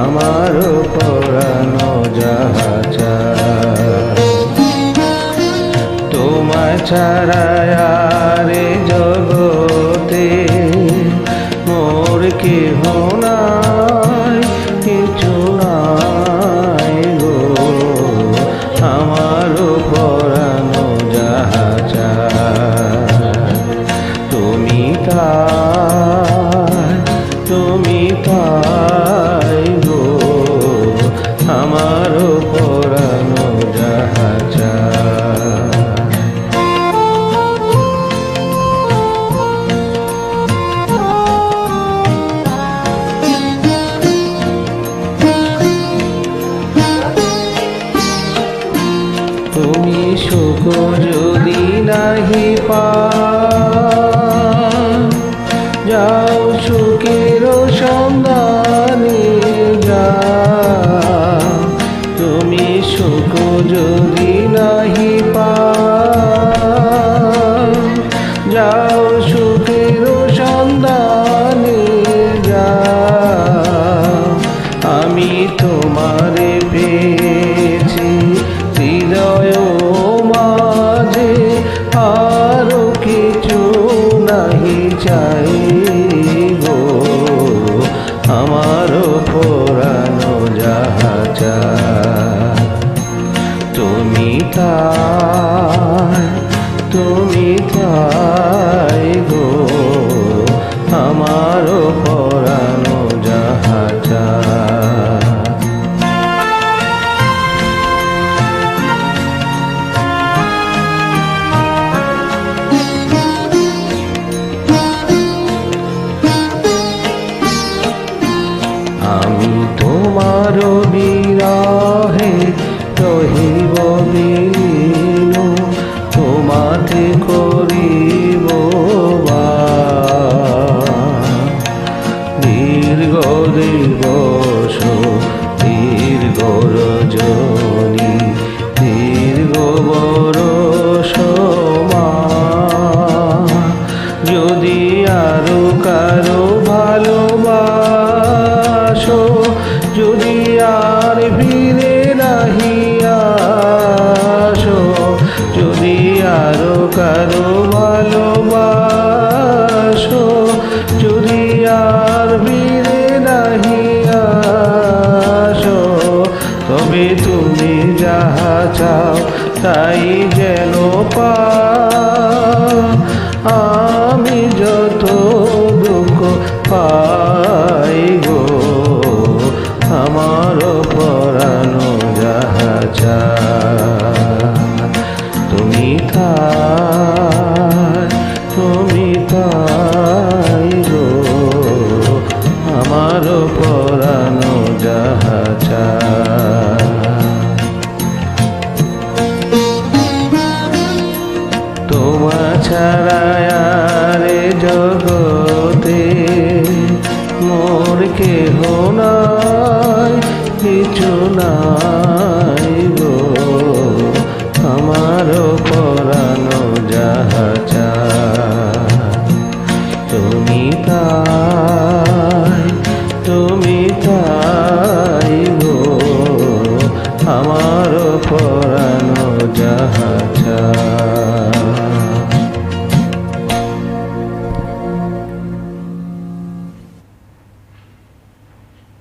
আমার পরানো যাহা চায়। তোমায় ছাড়া আর এ জগতে মোর কেহ নাই, কিছু নাই গো। আমার পরানো যাহা চায়, তুমি তাই, তুমি তাই গো। আমার পরানো যাহা চায়। তুমি সুখ যদি নাহি পাও, যাও সুখের সন্ধানে যাও। তুমি সুখ যদি নাহি পাও, যাও সুখের সন্ধানে যাও। আমি তোমারে পেয়েছি হৃদয় মাঝে, আরো কিছু নাহি চাই গো। আমার পরানো যাহা চায়, তুমি তাই, তুমি তাই গো। আমার পরানো যাহা চায়। আমি তোমার বিরহে রহিব বিলীন, তোমাতে করিব বাস। দীর্ঘ দিবস দীর্ঘ রজনী, দীর্ঘ বরষ মাস, যদি আরো কারো ভালোবাসো, যদি আর ফিরে নাহি আসো, যদি আরো কারো ভালোবাসো, যদি আর ফিরে নাহি আসো, তবে তুমি যাহা চাও তাই যেন পাও। আমি যত দুঃখ পাই গো, আমার পরানো যাহা চায়, তুমি তাই, তুমি তাই গো। আমার পরানো যাহা চায়। তোমা ছাড়া আর এ জগতে মোর কেহ নাই, কিছু নাই গো। আমার পরানো যাহা চায়, তুমি তাই, তুমি তাই গো। আমার পরানো যাহা চায়।